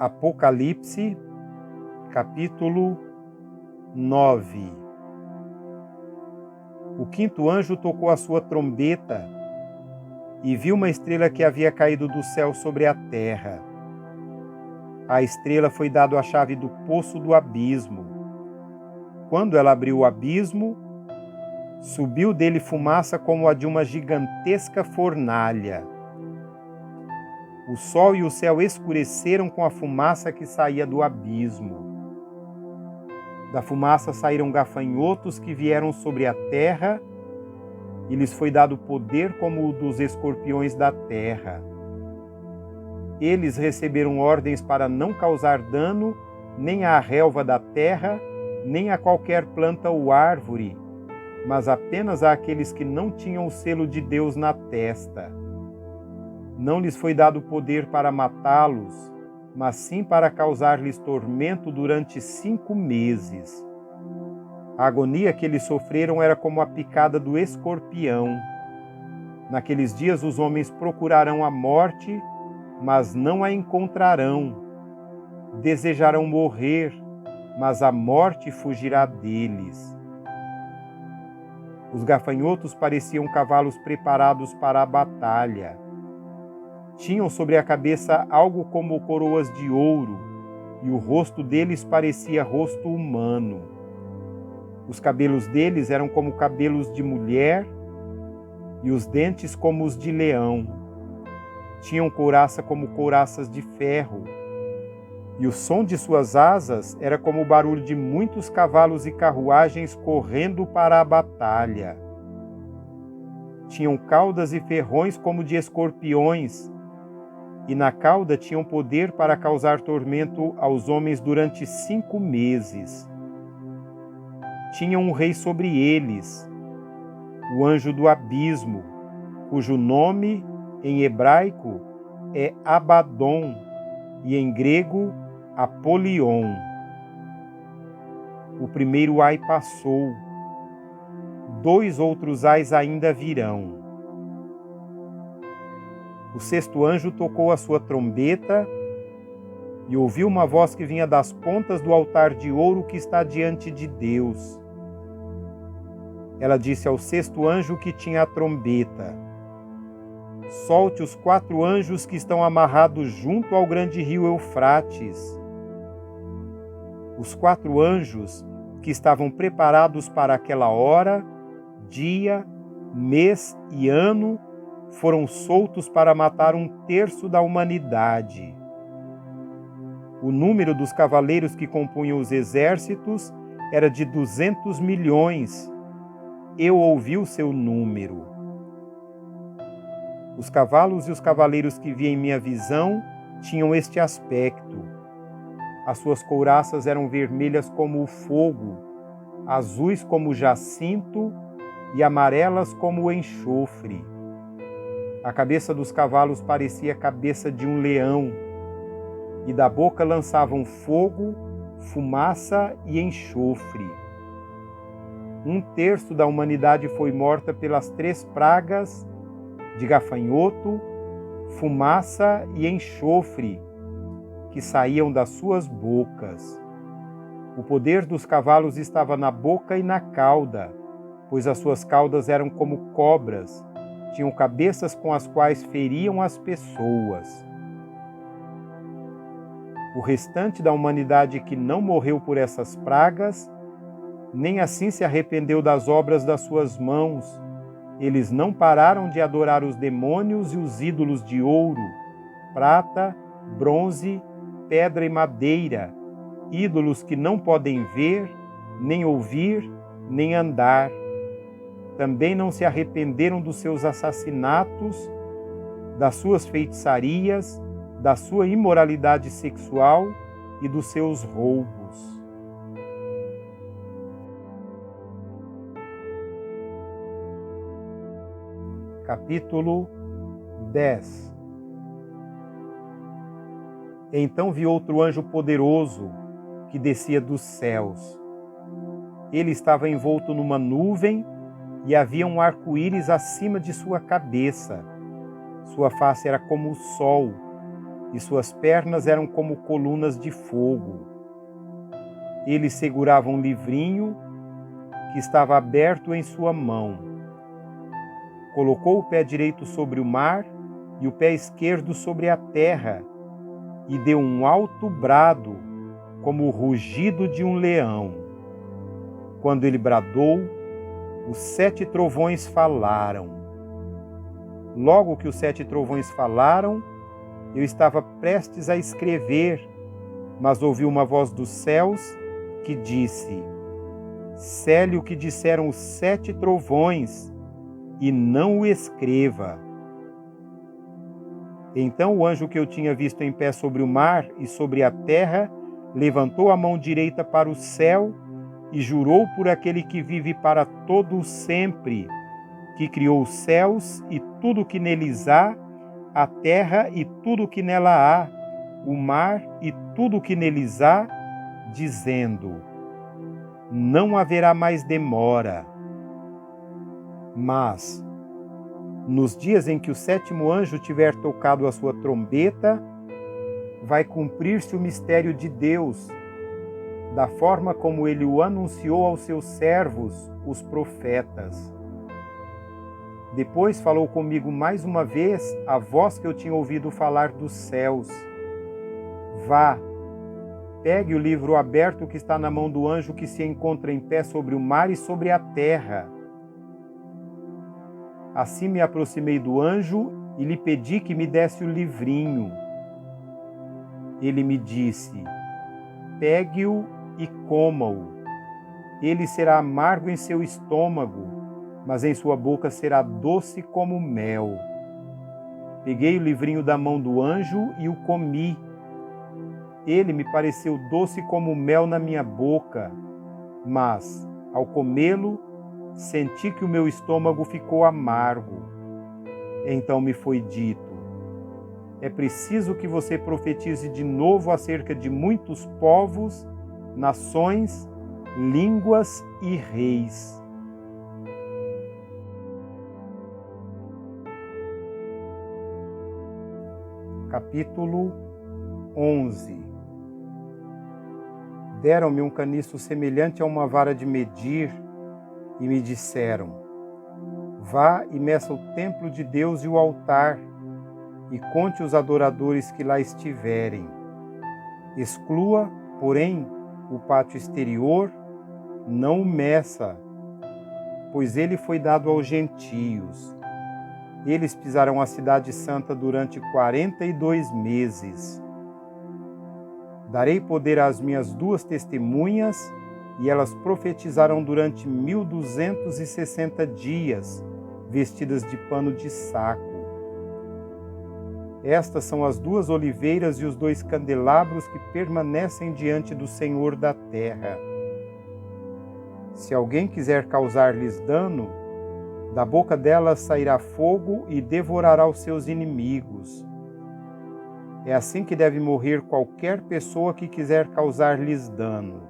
Apocalipse, capítulo 9. O quinto anjo tocou a sua trombeta e viu uma estrela que havia caído do céu sobre a terra. À estrela foi dado a chave do poço do abismo. Quando ela abriu o abismo, subiu dele fumaça como a de uma gigantesca fornalha. O sol e o céu escureceram com a fumaça que saía do abismo. Da fumaça saíram gafanhotos que vieram sobre a terra, e lhes foi dado poder como o dos escorpiões da terra. Eles receberam ordens para não causar dano nem à relva da terra, nem a qualquer planta ou árvore, mas apenas àqueles que não tinham o selo de Deus na testa. Não lhes foi dado poder para matá-los, mas sim para causar-lhes tormento durante 5 meses. A agonia que eles sofreram era como a picada do escorpião. Naqueles dias os homens procurarão a morte, mas não a encontrarão. Desejarão morrer, mas a morte fugirá deles. Os gafanhotos pareciam cavalos preparados para a batalha. Tinham sobre a cabeça algo como coroas de ouro, e o rosto deles parecia rosto humano. Os cabelos deles eram como cabelos de mulher, e os dentes como os de leão. Tinham couraça como couraças de ferro, e o som de suas asas era como o barulho de muitos cavalos e carruagens correndo para a batalha. Tinham caudas e ferrões como de escorpiões, e na cauda tinham poder para causar tormento aos homens durante 5 meses. Tinham um rei sobre eles, o anjo do abismo, cujo nome em hebraico é Abaddon e em grego Apolion. O primeiro ai passou, 2 outros ais ainda virão. O sexto anjo tocou a sua trombeta e ouviu uma voz que vinha das pontas do altar de ouro que está diante de Deus. Ela disse ao sexto anjo que tinha a trombeta: solte os 4 anjos que estão amarrados junto ao grande rio Eufrates. Os 4 anjos que estavam preparados para aquela hora, dia, mês e ano foram soltos para matar 1/3 da humanidade. O número dos cavaleiros que compunham os exércitos era de 200 milhões. Eu ouvi o seu número. Os cavalos e os cavaleiros que vi em minha visão tinham este aspecto. As suas couraças eram vermelhas como o fogo, azuis como o jacinto e amarelas como o enxofre. A cabeça dos cavalos parecia a cabeça de um leão, e da boca lançavam fogo, fumaça e enxofre. 1/3 da humanidade foi morta pelas 3 pragas de gafanhoto, fumaça e enxofre que saíam das suas bocas. O poder dos cavalos estava na boca e na cauda, pois as suas caudas eram como cobras, tinham cabeças com as quais feriam as pessoas. O restante da humanidade que não morreu por essas pragas, nem assim se arrependeu das obras das suas mãos. Eles não pararam de adorar os demônios e os ídolos de ouro, prata, bronze, pedra e madeira, ídolos que não podem ver, nem ouvir, nem andar. Também não se arrependeram dos seus assassinatos, das suas feitiçarias, da sua imoralidade sexual e dos seus roubos. Capítulo 10. Então vi outro anjo poderoso que descia dos céus. Ele estava envolto numa nuvem e havia um arco-íris acima de sua cabeça. Sua face era como o sol, e suas pernas eram como colunas de fogo. Ele segurava um livrinho que estava aberto em sua mão. Colocou o pé direito sobre o mar e o pé esquerdo sobre a terra, e deu um alto brado, como o rugido de um leão. Quando ele bradou, os 7 trovões falaram. Logo que os 7 trovões falaram, eu estava prestes a escrever, mas ouvi uma voz dos céus que disse: Cele o que disseram os 7 trovões, e não o escreva. Então o anjo que eu tinha visto em pé sobre o mar e sobre a terra levantou a mão direita para o céu e jurou por aquele que vive para todo o sempre, que criou os céus e tudo o que neles há, a terra e tudo o que nela há, o mar e tudo o que neles há, dizendo: Não haverá mais demora. Mas, nos dias em que o 7º anjo tiver tocado a sua trombeta, vai cumprir-se o mistério de Deus, da forma como ele o anunciou aos seus servos, os profetas. Depois falou comigo mais uma vez a voz que eu tinha ouvido falar dos céus. Vá, pegue o livro aberto que está na mão do anjo que se encontra em pé sobre o mar e sobre a terra. Assim me aproximei do anjo e lhe pedi que me desse o livrinho. Ele me disse: Pegue-o e coma-o. Ele será amargo em seu estômago, mas em sua boca será doce como mel. Peguei o livrinho da mão do anjo e o comi. Ele me pareceu doce como mel na minha boca, mas, ao comê-lo, senti que o meu estômago ficou amargo. Então me foi dito: é preciso que você profetize de novo acerca de muitos povos, nações, línguas e reis. Capítulo 11. Deram-me um caniço semelhante a uma vara de medir e me disseram: Vá e meça o templo de Deus e o altar, e conte os adoradores que lá estiverem. Exclua, porém, o pátio exterior, não o meça, pois ele foi dado aos gentios. Eles pisarão a cidade santa durante 42 meses. Darei poder às minhas 2 testemunhas, e elas profetizarão durante 1260 dias, vestidas de pano de saco. Estas são as 2 oliveiras e os 2 candelabros que permanecem diante do Senhor da terra. Se alguém quiser causar-lhes dano, da boca delas sairá fogo e devorará os seus inimigos. É assim que deve morrer qualquer pessoa que quiser causar-lhes dano.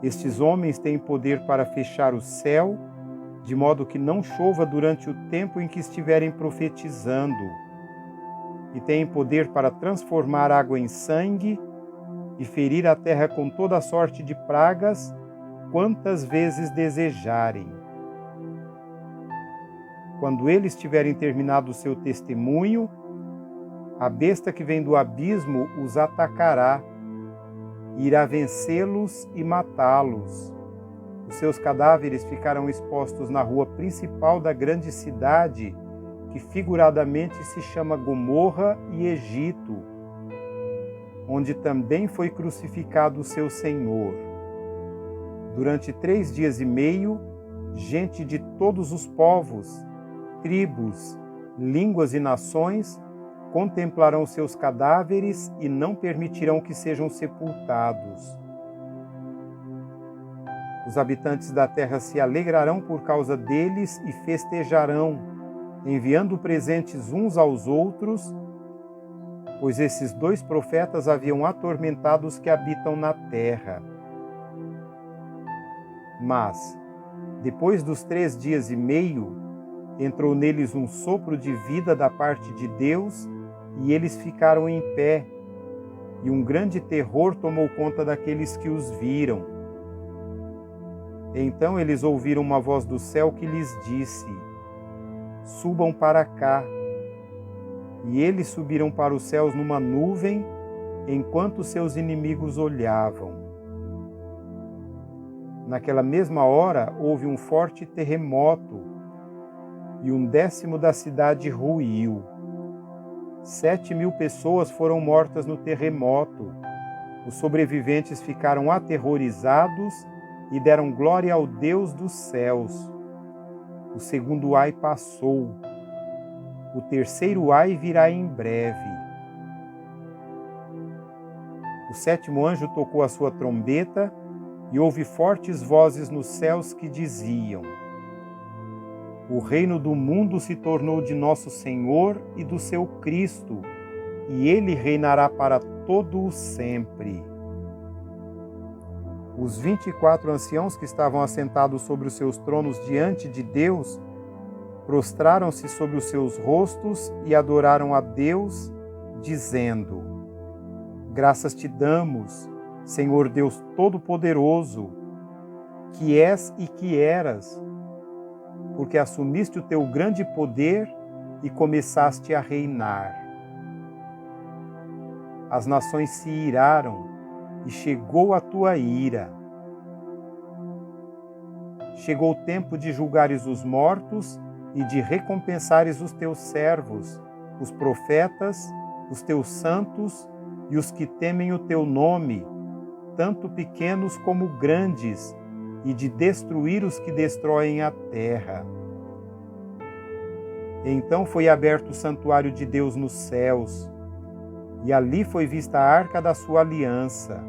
Estes homens têm poder para fechar o céu, de modo que não chova durante o tempo em que estiverem profetizando, e têm poder para transformar água em sangue e ferir a terra com toda sorte de pragas, quantas vezes desejarem. Quando eles tiverem terminado o seu testemunho, a besta que vem do abismo os atacará, e irá vencê-los e matá-los. Os seus cadáveres ficarão expostos na rua principal da grande cidade, que figuradamente se chama Gomorra e Egito, onde também foi crucificado o seu Senhor. Durante 3 dias e meio, gente de todos os povos, tribos, línguas e nações contemplarão seus cadáveres e não permitirão que sejam sepultados. Os habitantes da terra se alegrarão por causa deles e festejarão, enviando presentes uns aos outros, pois esses 2 profetas haviam atormentado os que habitam na terra. Mas, depois dos 3 dias e meio, entrou neles um sopro de vida da parte de Deus, e eles ficaram em pé, e um grande terror tomou conta daqueles que os viram. Então eles ouviram uma voz do céu que lhes disse: subam para cá. E eles subiram para os céus numa nuvem, enquanto seus inimigos olhavam. Naquela mesma hora houve um forte terremoto, e 1/10 da cidade ruiu. 7.000 pessoas foram mortas no terremoto. Os sobreviventes ficaram aterrorizados e deram glória ao Deus dos céus. O segundo ai passou. O terceiro ai virá em breve. O 7º anjo tocou a sua trombeta e houve fortes vozes nos céus que diziam: o reino do mundo se tornou de nosso Senhor e do seu Cristo, e ele reinará para todo o sempre. Os 24 anciãos que estavam assentados sobre os seus tronos diante de Deus prostraram-se sobre os seus rostos e adoraram a Deus, dizendo: graças te damos, Senhor Deus Todo-Poderoso, que és e que eras, porque assumiste o teu grande poder e começaste a reinar. As nações se iraram e chegou a tua ira. Chegou o tempo de julgares os mortos e de recompensares os teus servos, os profetas, os teus santos e os que temem o teu nome, tanto pequenos como grandes, e de destruir os que destroem a terra. Então foi aberto o santuário de Deus nos céus, e ali foi vista a arca da sua aliança.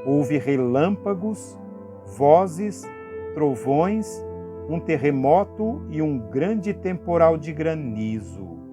Houve relâmpagos, vozes, trovões, um terremoto e um grande temporal de granizo.